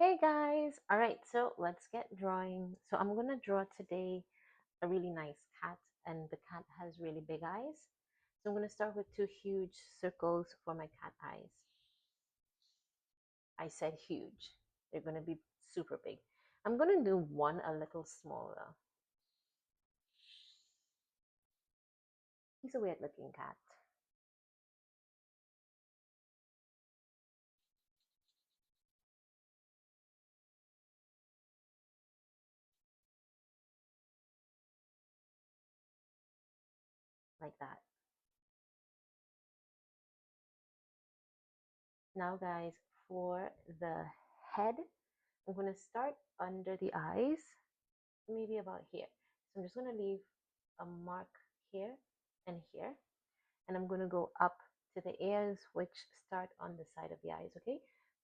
Hey guys! Alright, so let's get drawing. So I'm gonna draw today a really nice cat, and the cat has really big eyes. So I'm gonna start with two huge circles for my cat eyes. I said huge. They're gonna be super big. I'm gonna do one a little smaller. He's a weird looking cat. Like that. Now guys, for the head, I'm gonna start under the eyes, maybe about here. So I'm just gonna leave a mark here and here, and I'm going to go up to the ears, which start on the side of the eyes. Okay,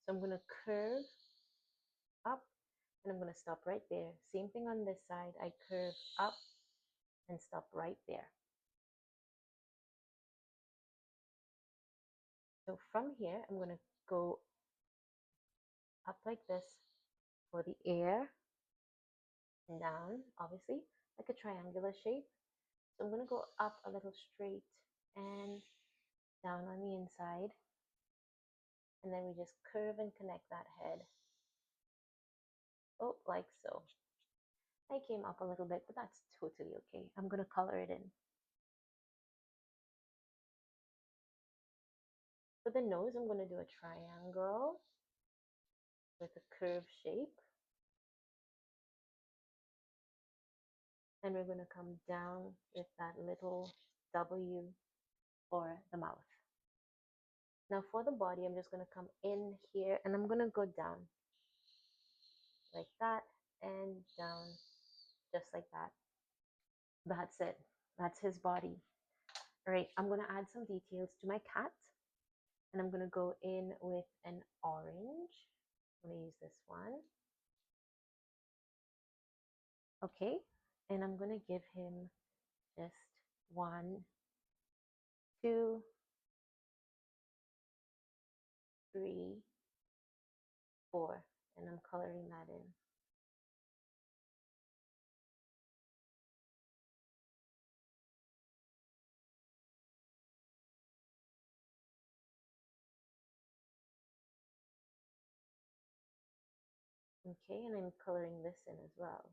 so I'm going to curve up, and I'm going to stop right there. Same thing on this side. I curve up and stop right there. So from here, I'm going to go up like this for the ear, and down, obviously, like a triangular shape. So I'm going to go up a little straight and down on the inside, and then we just curve and connect that head. Oh, like so. I came up a little bit, but that's totally okay. I'm going to color it in. For the nose, I'm going to do a triangle with a curved shape. And we're going to come down with that little W for the mouth. Now for the body, I'm just going to come in here, and I'm going to go down like that and down just like that. That's it. That's his body. All right, I'm going to add some details to my cat, and I'm going to go in with an orange. I'm going to use this one. Okay, and I'm going to give him just 1, 2, 3, 4, and I'm coloring that in. Okay, and I'm coloring this in as well.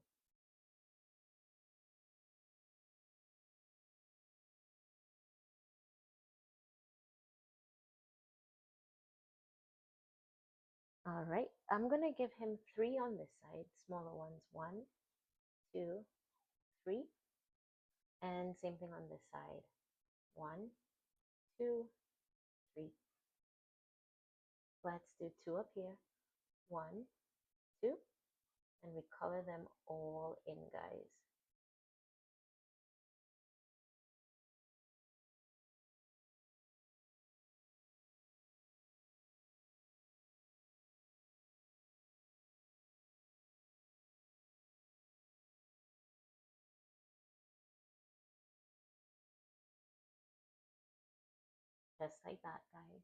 All right, I'm gonna give him 3 on this side, smaller ones, 1, 2, 3, and same thing on this side, 1, 2, 3. Let's do 2 up here, 1, 2, and we color them all in, guys. Just like that, guys.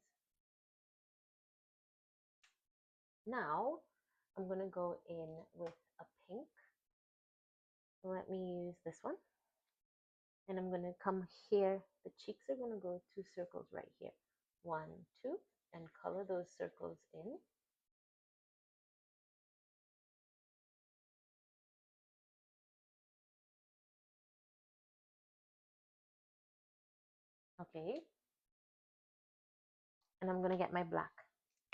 Now, I'm going to go in with a pink. Let me use this one. And I'm going to come here. The cheeks are going to go 2 circles right here. 1, 2, and color those circles in. Okay. And I'm going to get my black.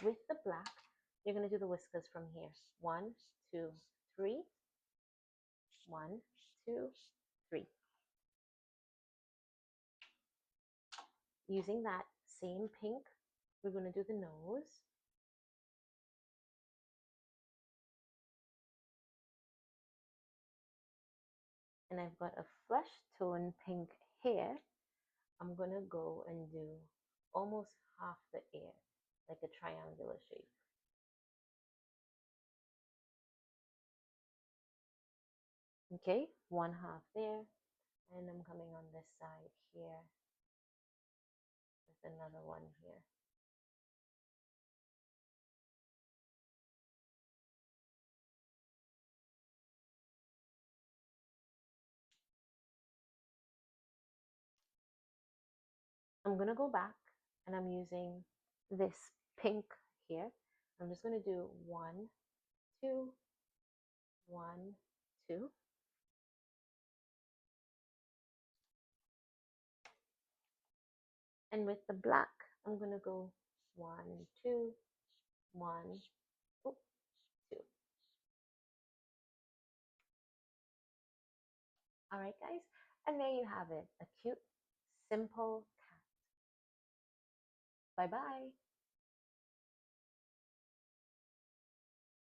With the black, you're going to do the whiskers from here. 1, 2, 3. 1, 2, 3. Using that same pink, we're going to do the nose. And I've got a flesh tone pink here. I'm going to go and do almost half the ear, like a triangular shape. Okay, 1 half there, and I'm coming on this side here with another one here. I'm gonna go back and I'm using this pink here. I'm just gonna do 1, 2, 1, 2. And with the black, I'm gonna go 1, 2, 1, oh, 2. All right, guys, and there you have it, a cute, simple cat. Bye bye.